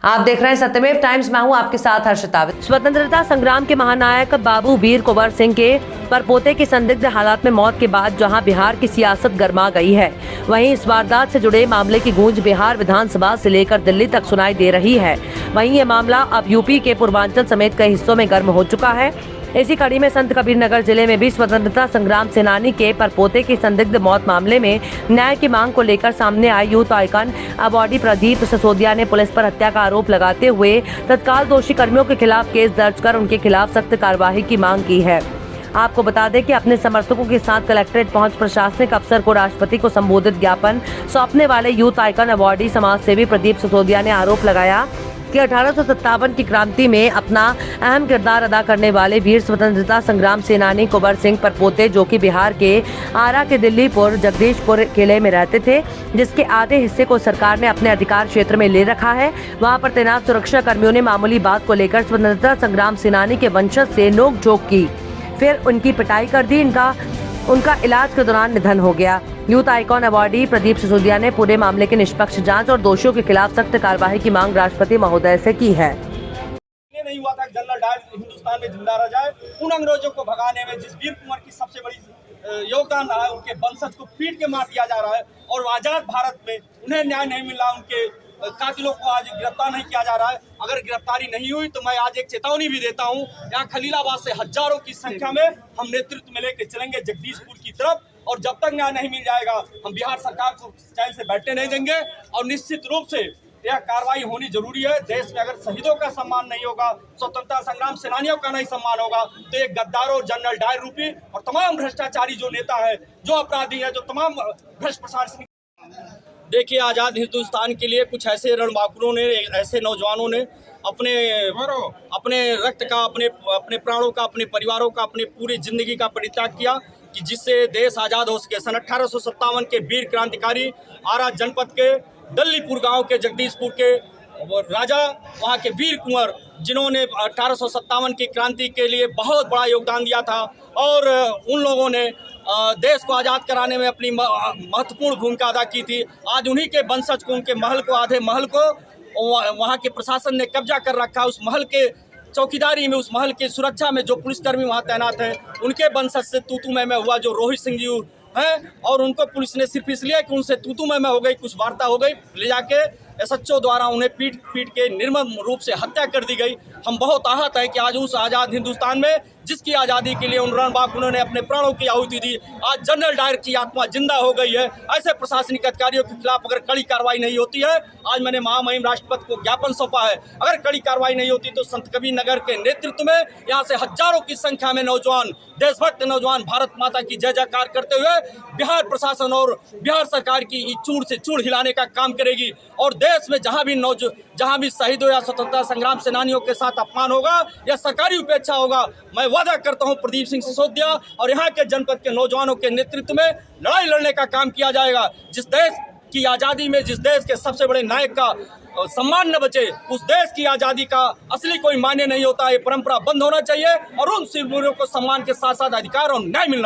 आप देख रहे हैं सत्यमेव टाइम्स। मैं हूं आपके साथ हर्षिता। स्वतंत्रता संग्राम के महानायक बाबू वीर कुंवर सिंह के परपोते की संदिग्ध हालात में मौत के बाद जहां बिहार की सियासत गर्मा गई है, वहीं इस वारदात से जुड़े मामले की गूंज बिहार विधानसभा से लेकर दिल्ली तक सुनाई दे रही है। वहीं ये मामला अब यूपी के पूर्वांचल समेत कई हिस्सों में गर्म हो चुका है। इसी कड़ी में संत कबीर नगर जिले में भी स्वतंत्रता संग्राम सेनानी के परपोते की संदिग्ध मौत मामले में न्याय की मांग को लेकर सामने आए youth icon awardee Pradeep Sisodia ने पुलिस पर हत्या का आरोप लगाते हुए तत्काल दोषी कर्मियों के खिलाफ केस दर्ज कर उनके खिलाफ सख्त कार्रवाई की मांग की है। आपको बता दें कि अपने समर्थकों के साथ कलेक्ट्रेट पहुंच प्रशासनिक अफसर को राष्ट्रपति को संबोधित ज्ञापन सौंपने वाले यूथ आइकन अवॉर्डी समाज सेवी प्रदीप सिसोदिया ने आरोप लगाया कि 1857 की क्रांति में अपना अहम किरदार अदा करने वाले वीर स्वतंत्रता संग्राम सेनानी कुंवर सिंह परपोते, जो कि बिहार के आरा के दिल्लीपुर जगदीशपुर किले में रहते थे, जिसके आधे हिस्से को सरकार ने अपने अधिकार क्षेत्र में ले रखा है, वहां पर तैनात सुरक्षा कर्मियों ने मामूली बात को लेकर स्वतंत्रता संग्राम सेनानी के वंशज से नोकझोंक की, फिर उनकी पिटाई कर दी। उनका इलाज के दौरान निधन हो गया। Youth icon awardee Pradeep Sisodia ने पूरे मामले की निष्पक्ष जांच और दोषियों के खिलाफ सख्त कार्यवाही की मांग राष्ट्रपति महोदय से की है। नहीं हुआ था जनरल डायर हिंदुस्तान में जिंदा रह जाए। उन अंग्रेजों को भगाने में जिस वीर कुंवर की सबसे बड़ी योगदान रहा है, उनके वंशज को पीट के मार दिया जा रहा है और आजाद भारत में उन्हें न्याय नहीं मिल रहा। उनके कातिलों को आज गिरफ्तार नहीं किया जा रहा है। अगर गिरफ्तारी नहीं हुई तो मैं आज एक चेतावनी भी देता हूं, यहाँ खलीलाबाद से हजारों की संख्या में हम नेतृत्व में लेकर चलेंगे जगदीशपुर की तरफ, और जब तक न्याय नहीं मिल जाएगा हम बिहार सरकार को चैन से बैठने नहीं देंगे। और निश्चित रूप से यह कार्रवाई होनी जरूरी है। देश में अगर शहीदों का सम्मान नहीं होगा, स्वतंत्रता संग्राम सेनानियों का नहीं सम्मान होगा, तो एक गद्दारों, जनरल डायर रूपी और तमाम भ्रष्टाचारी जो नेता है, जो अपराधी है, जो तमाम भ्रष्ट प्रशासनिक। देखिए, आज़ाद हिंदुस्तान के लिए कुछ ऐसे रणबांकुरों ने, ऐसे नौजवानों ने अपने रक्त का, अपने प्राणों का, अपने परिवारों का, अपने पूरी जिंदगी का परित्याग किया कि जिससे देश आज़ाद हो सके। सन 1857 के वीर क्रांतिकारी आरा जनपद के दिल्लीपुर गांव के जगदीशपुर के राजा, वहां के वीर कुंवर, जिन्होंने 1857 की क्रांति के लिए बहुत बड़ा योगदान दिया था और उन लोगों ने देश को आज़ाद कराने में अपनी महत्वपूर्ण भूमिका अदा की थी। आज उन्हीं के वंशज को, उनके महल को, आधे महल को वहाँ के प्रशासन ने कब्जा कर रखा। उस महल के चौकीदारी में, उस महल की सुरक्षा में जो पुलिसकर्मी वहाँ तैनात हैं, उनके वंशज से तू मैं हुआ जो रोहित सिंह जी हैं, और उनको पुलिस ने सिर्फ इसलिए कि उनसे तू मैं हो गई, कुछ वार्ता हो गई, ले जाके एसएचओ द्वारा उन्हें पीट के निर्मम रूप से हत्या कर दी गई। हम बहुत आहत हैं कि आज उस आज़ाद हिंदुस्तान में, जिसकी आज़ादी के लिए उन रणबांकुरों ने अपने प्राणों की आहुति दी, आज जनरल डायर की आत्मा जिंदा हो गई है। ऐसे प्रशासनिक अधिकारियों के खिलाफ अगर कड़ी कार्रवाई नहीं होती है, आज मैंने महामहिम राष्ट्रपति को ज्ञापन सौंपा है, अगर कड़ी कार्रवाई नहीं होती तो संत कबीर नगर के नेतृत्व में यहाँ से हजारों की संख्या में नौजवान, देशभक्त नौजवान भारत माता की जय जयकार करते हुए बिहार प्रशासन और बिहार सरकार की चूड़ से चूड़ हिलाने का काम करेगी। और देश में जहाँ भी शहीदों या स्वतंत्रता संग्राम सेनानियों के साथ अपमान होगा या सरकारी उपेक्षा होगा, मैं वादा करता हूं प्रदीप सिंह सिसोदिया और यहाँ के जनपद के नौजवानों के नेतृत्व में लड़ाई लड़ने का काम किया जाएगा। जिस देश की आज़ादी में, जिस देश के सबसे बड़े नायक का सम्मान न बचे, उस देश की आज़ादी का असली कोई मान्य नहीं होता। ये परंपरा बंद होना चाहिए और उन सिरमौरों को सम्मान के साथ साथ अधिकार और न्याय मिलना